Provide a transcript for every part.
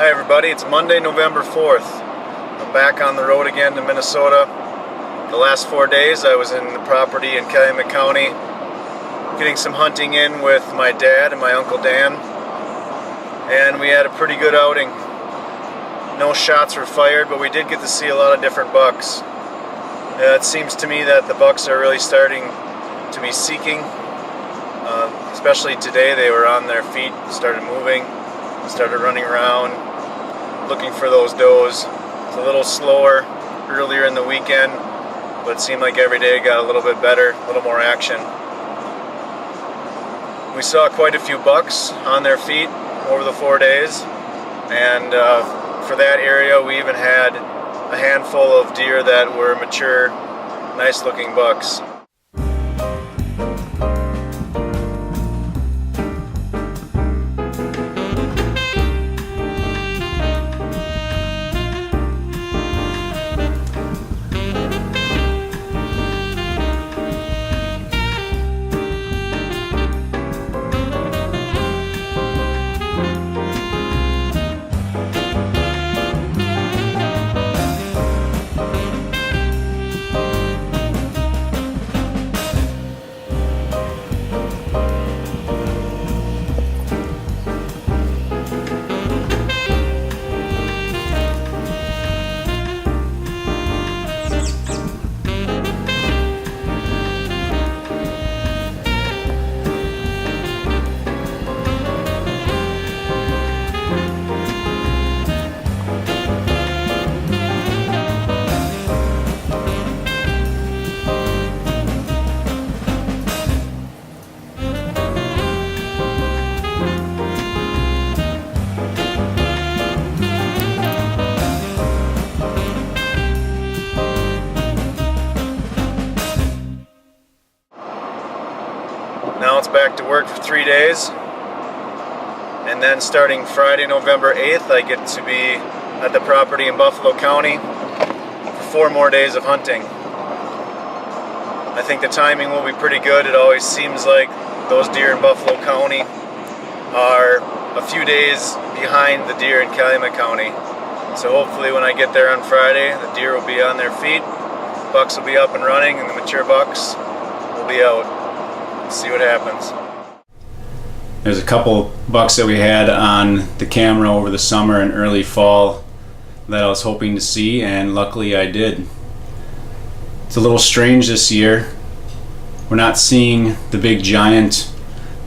Hi everybody, it's Monday, November 4th. I'm back on the road again to Minnesota. The last 4 days I was in the property in Calumet County getting some hunting in with my dad and my Uncle Dan, and we had a pretty good outing. No shots were fired, but we did get to see a lot of different bucks. It seems to me that the bucks are really starting to be seeking, especially today. They were on their feet, started moving, started running around looking for those does. It's a little slower earlier in the weekend, but it seemed like every day got a little bit better, a little more action. We saw quite a few bucks on their feet over the 4 days, and for that area we even had a handful of deer that were mature, nice looking bucks. Now it's back to work for 3 days, and then starting Friday, November 8th, I get to be at the property in Buffalo County for 4 more days of hunting. I think the timing will be pretty good. It always seems like those deer in Buffalo County are a few days behind the deer in Calumet County. So hopefully when I get there on Friday, the deer will be on their feet, bucks will be up and running, and the mature bucks will be out. See what happens. There's a couple bucks that we had on the camera over the summer and early fall that I was hoping to see, and luckily I did. It's a little strange this year. We're not seeing the big giant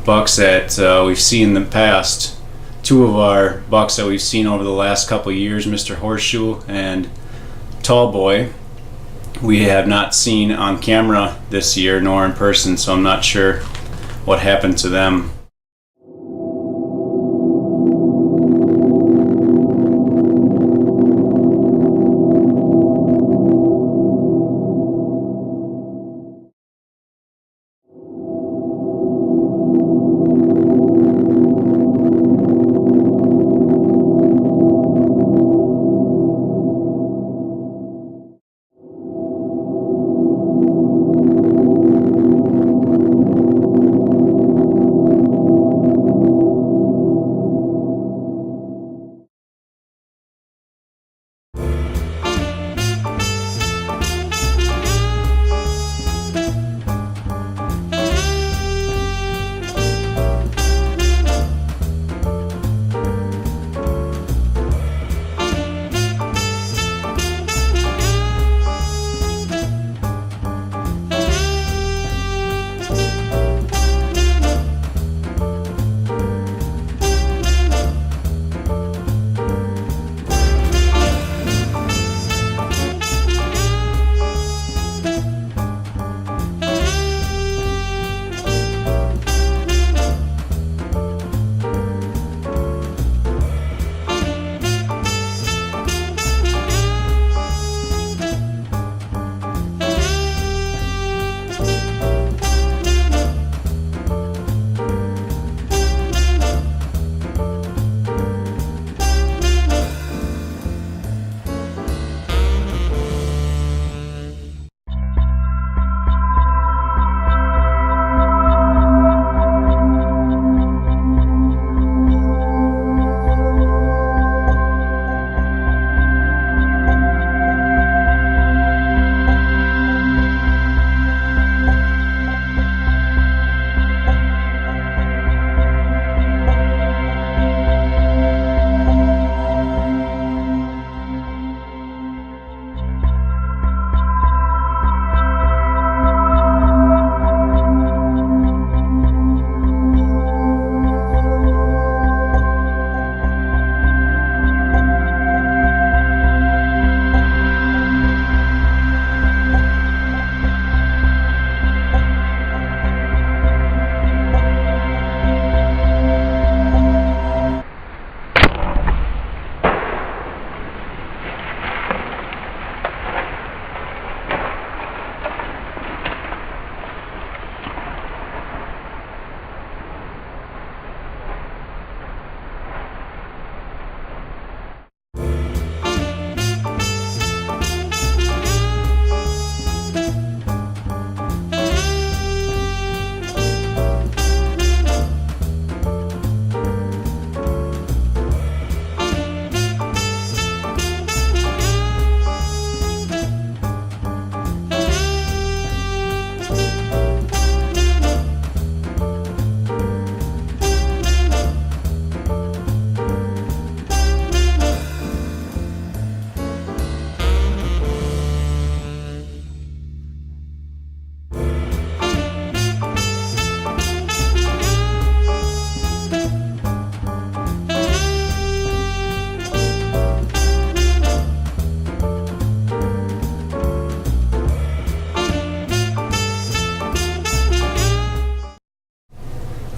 bucks that we've seen in the past. 2 of our bucks that we've seen over the last couple of years, Mr. Horseshoe and Tall Boy, we have not seen on camera this year nor in person, so I'm not sure what happened to them.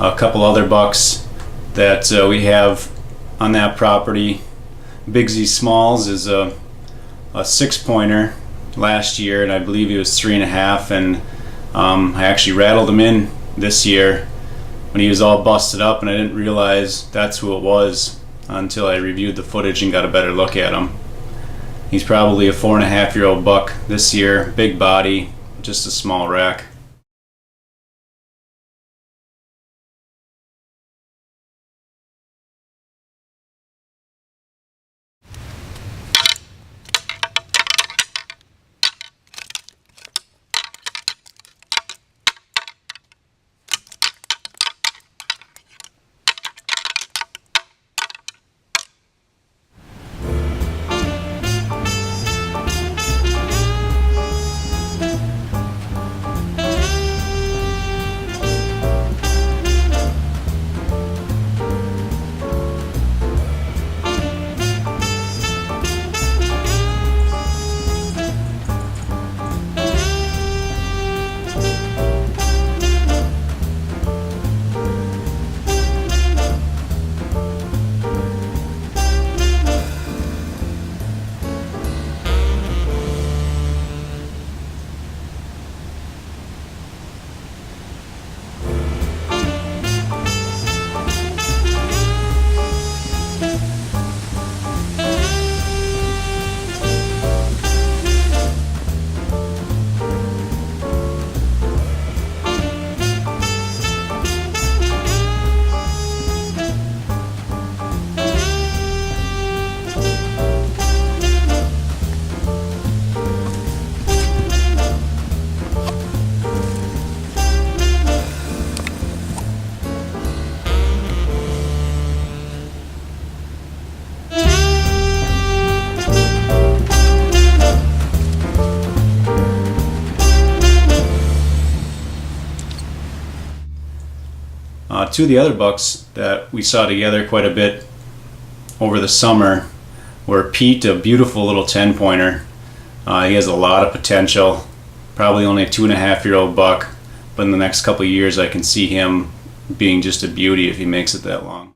a couple other bucks that we have on that property. Big Z Smalls is a 6-pointer last year, and I believe he was 3.5, and I actually rattled him in this year when he was all busted up, and I didn't realize that's who it was until I reviewed the footage and got a better look at him. He's probably a 4.5-year-old buck this year, big body, just a small rack. Two of the other bucks that we saw together quite a bit over the summer were Pete, a beautiful little 10-pointer. He has a lot of potential, probably only a 2.5-year-old buck, but in the next couple of years I can see him being just a beauty if he makes it that long.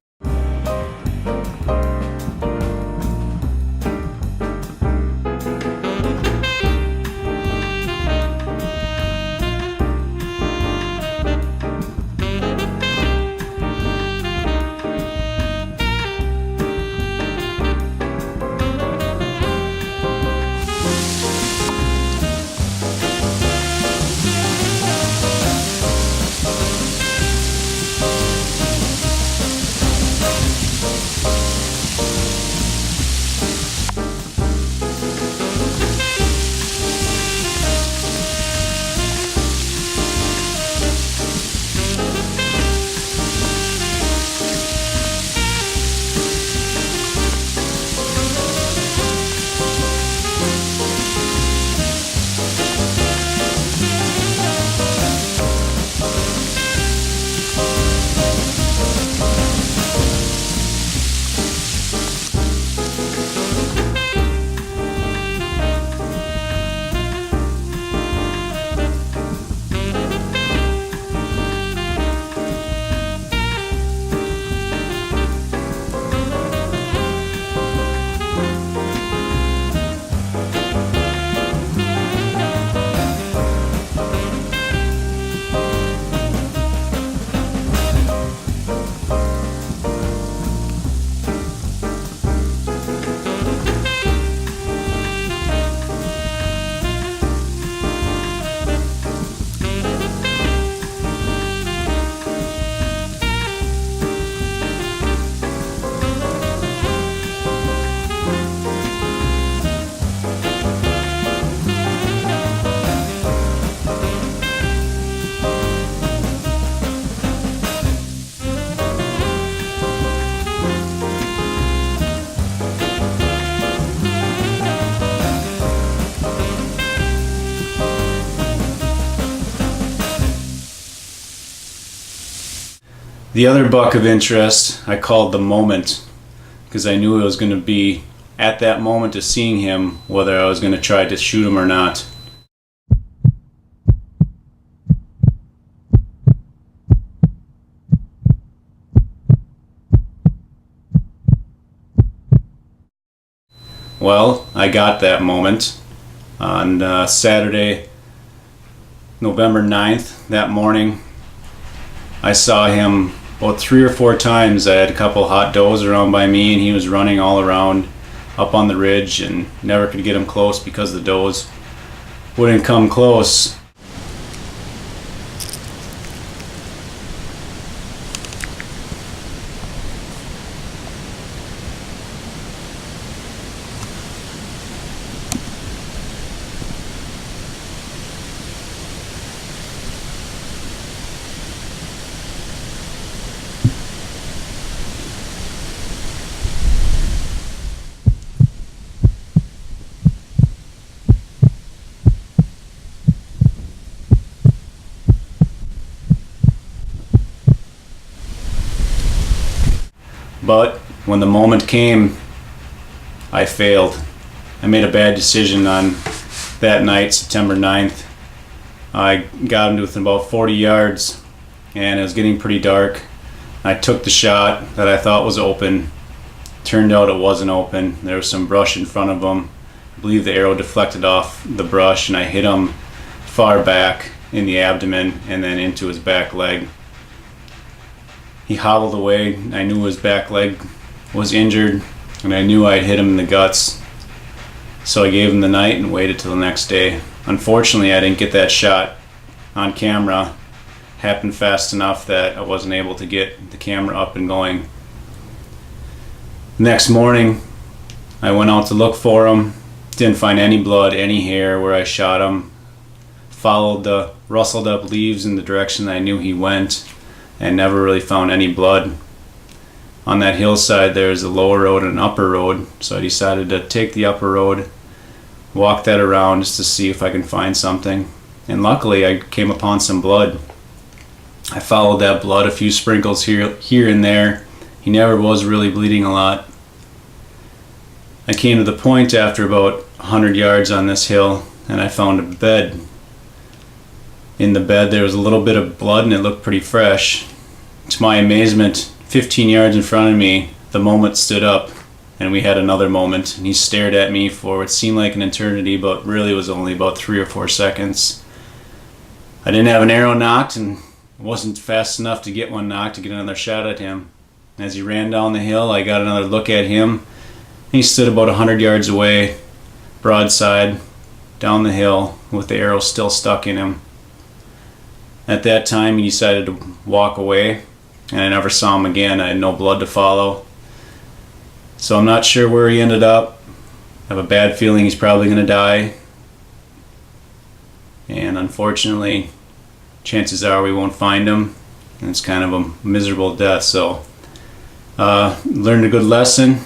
The other buck of interest I called the moment, because I knew it was going to be at that moment of seeing him whether I was going to try to shoot him or not. Well, I got that moment on Saturday, November 9th. That morning I saw him about 3 or 4 times. I had a couple hot does around by me, and he was running all around up on the ridge, and never could get him close because the does wouldn't come close. But when the moment came, I failed. I made a bad decision on that night, September 9th. I got him to within about 40 yards, and it was getting pretty dark. I took the shot that I thought was open. Turned out it wasn't open. There was some brush in front of him. I believe the arrow deflected off the brush, and I hit him far back in the abdomen and then into his back leg. He hobbled away. I knew his back leg was injured, and I knew I'd hit him in the guts. So I gave him the night and waited till the next day. Unfortunately, I didn't get that shot on camera. Happened fast enough that I wasn't able to get the camera up and going. Next morning, I went out to look for him. Didn't find any blood, any hair where I shot him. Followed the rustled up leaves in the direction that I knew he went, and never really found any blood. On that hillside there's a lower road and an upper road, so I decided to take the upper road, walk that around just to see if I can find something. And luckily I came upon some blood. I followed that blood, a few sprinkles here and there. He never was really bleeding a lot. I came to the point after about 100 yards on this hill, and I found a bed. In the bed there was a little bit of blood, and it looked pretty fresh. To my amazement, 15 yards in front of me, the moment stood up, and we had another moment, and he stared at me for what seemed like an eternity, but really was only about 3 or 4 seconds. I didn't have an arrow knocked, and wasn't fast enough to get one knocked to get another shot at him. As he ran down the hill, I got another look at him. He stood about 100 yards away, broadside, down the hill, with the arrow still stuck in him. At that time, he decided to walk away, and I never saw him again. I had no blood to follow. So I'm not sure where he ended up. I have a bad feeling he's probably going to die. And unfortunately, chances are we won't find him. And it's kind of a miserable death. So, learned a good lesson.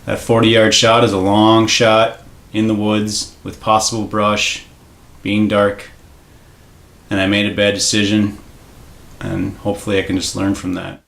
That 40-yard shot is a long shot in the woods with possible brush, being dark. And I made a bad decision, and hopefully I can just learn from that.